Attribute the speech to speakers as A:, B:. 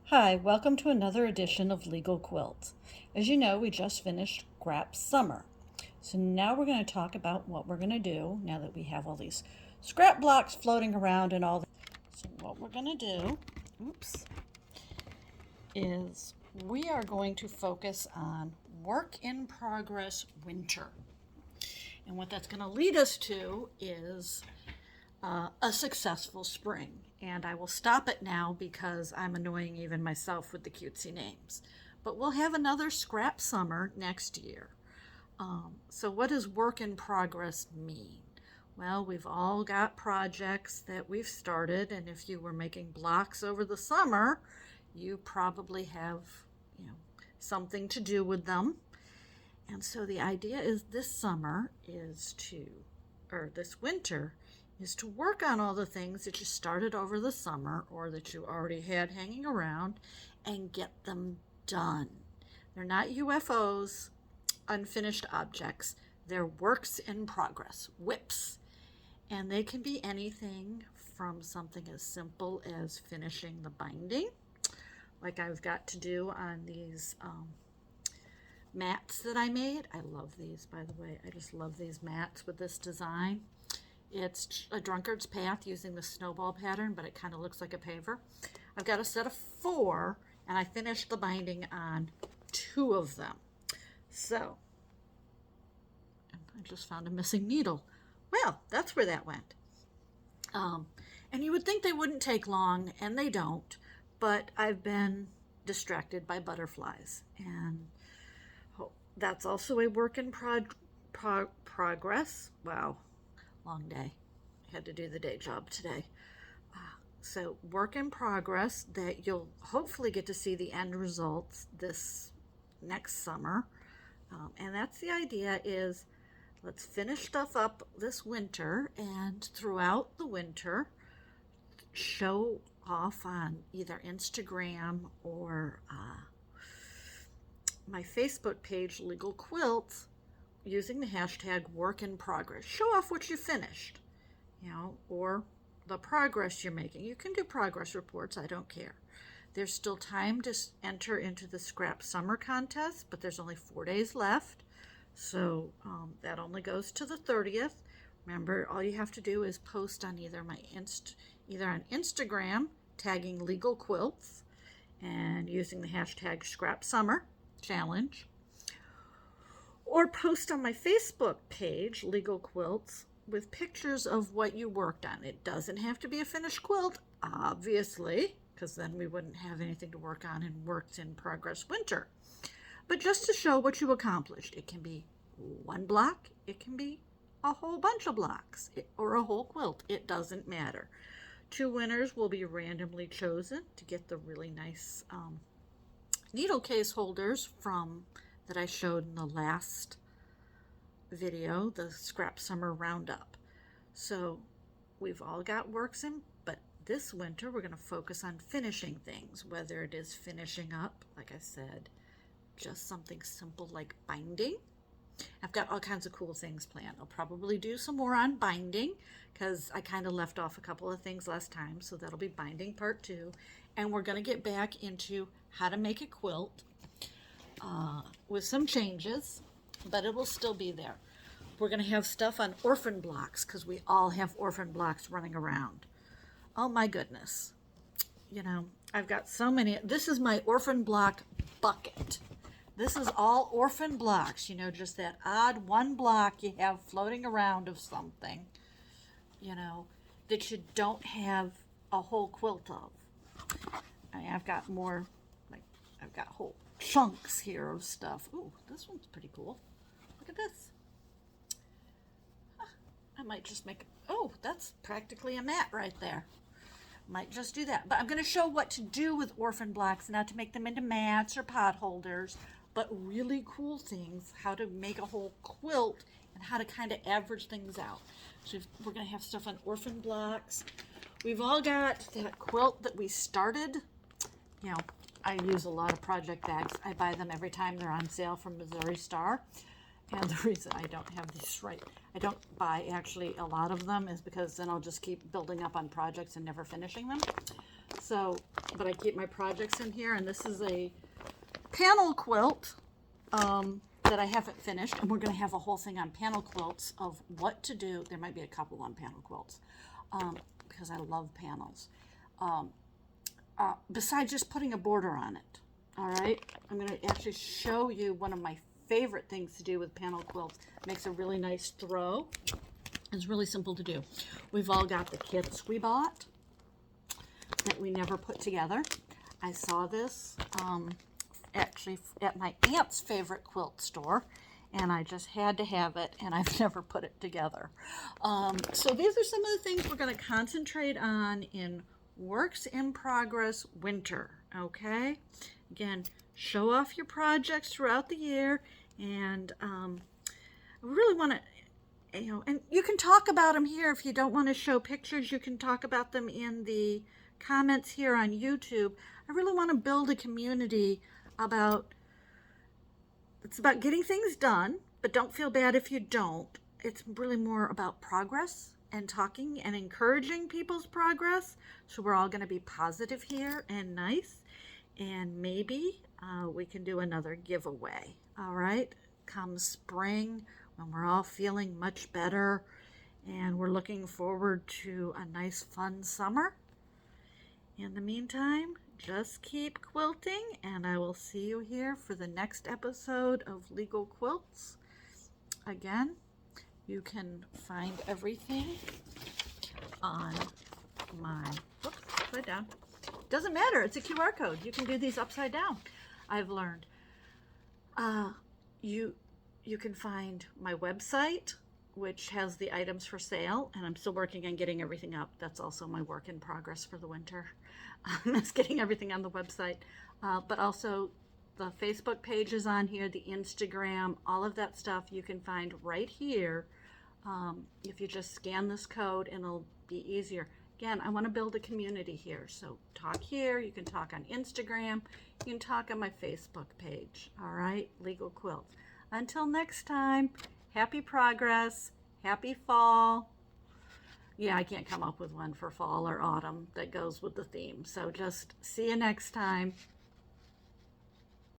A: Hi, welcome to another edition of Legal Quilts. As you know, we just finished scrap summer. So now we're going to talk about what we're going to do now that we have all these scrap blocks floating around and all. So what we're going to do, is we are going to focus on work in progress winter. And what that's going to lead us to is a successful spring. And I will stop it now because I'm annoying even myself with the cutesy names. But we'll have another scrap summer next year. So what does work in progress mean? Well, we've all got projects that we've started, and if you were making blocks over the summer, you probably have, something to do with them. And so the idea is this winter is to work on all the things that you started over the summer or that you already had hanging around and get them done. They're not UFOs, unfinished objects. They're works in progress, WIPs. And they can be anything from something as simple as finishing the binding, like I've got to do on these mats that I made. I love these, by the way. I just love these mats with this design. It's a drunkard's path using the snowball pattern, but it kind of looks like a paver. I've got a set of 4, and I finished the binding on 2 of them. So, I just found a missing needle. Well, that's where that went. And you would think they wouldn't take long, and they don't, but I've been distracted by butterflies, and that's also a work in progress. Wow. Long day. I had to do the day job today. So work in progress that you'll hopefully get to see the end results this next summer. And that's the idea is let's finish stuff up this winter and throughout the winter show off on either Instagram or my Facebook page, Legal Quilts, using the hashtag work in progress. Show off what you finished, or the progress you're making. You can do progress reports, I don't care. There's still time to enter into the scrap summer contest, but there's only 4 days left. So that only goes to the 30th. Remember, all you have to do is post on either on Instagram, tagging Legal Quilts and using the hashtag scrap summer challenge, or post on my Facebook page, Legal Quilts, with pictures of what you worked on. It doesn't have to be a finished quilt, obviously, because then we wouldn't have anything to work on in works in progress winter. But just to show what you accomplished. It can be 1 block, it can be a whole bunch of blocks, or a whole quilt. It doesn't matter. 2 winners will be randomly chosen to get the really nice needle case holders that I showed in the last video, the Scrap Summer Roundup. So we've all got works in, but this winter we're going to focus on finishing things, whether it is finishing up, like I said, just something simple like binding. I've got all kinds of cool things planned. I'll probably do some more on binding because I kind of left off a couple of things last time, so that'll be binding part 2. And we're going to get back into how to make a quilt with some changes, but it will still be there. We're going to have stuff on orphan blocks because we all have orphan blocks running around. Oh my goodness. I've got so many. This is my orphan block bucket. This is all orphan blocks, just that odd 1 block you have floating around of something, that you don't have a whole quilt of. I've got more, I've got whole chunks here of stuff. Ooh, this one's pretty cool. Look at this. I might just that's practically a mat right there. Might just do that. But I'm going to show what to do with orphan blocks, not to make them into mats or pot holders, but really cool things, how to make a whole quilt and how to kind of average things out. So we're going to have stuff on orphan blocks. We've all got that quilt that we started. I use a lot of project bags. I buy them every time they're on sale from Missouri Star. And the reason I don't have these I don't buy actually a lot of them is because then I'll just keep building up on projects and never finishing them. So, but I keep my projects in here, and this is a panel quilt that I haven't finished, and we're going to have a whole thing on panel quilts of what to do. There might be a couple on panel quilts because I love panels. Besides just putting a border on it. All right, I'm going to actually show you one of my favorite things to do with panel quilts. Makes a really nice throw. It's really simple to do. We've all got the kits we bought that we never put together. I saw this actually at my aunt's favorite quilt store, and I just had to have it, and I've never put it together. So these are some of the things we're going to concentrate on in Works in Progress Winter, okay? Again, show off your projects throughout the year, and I really want to, and you can talk about them here. If you don't want to show pictures, you can talk about them in the comments here on YouTube. I really want to build a community it's about getting things done, but don't feel bad if you don't. It's really more about progress and talking and encouraging people's progress. So we're all going to be positive here and nice. And maybe we can do another giveaway. All right, come spring, when we're all feeling much better and we're looking forward to a nice fun summer. In the meantime, just keep quilting, and I will see you here for the next episode of Legal Quilts. Again, you can find everything on my, upside down. Doesn't matter, it's a QR code. You can do these upside down, I've learned. You can find my website, which has the items for sale, and I'm still working on getting everything up. That's also my work in progress for the winter. It's getting everything on the website, but also the Facebook page is on here, the Instagram, all of that stuff you can find right here. If you just scan this code, and it'll be easier. Again, I want to build a community here, so talk here. You can talk on Instagram. You can talk on my Facebook page. All right, Legal Quilts. Until next time, happy progress, happy fall. Yeah, I can't come up with one for fall or autumn that goes with the theme. So just see you next time.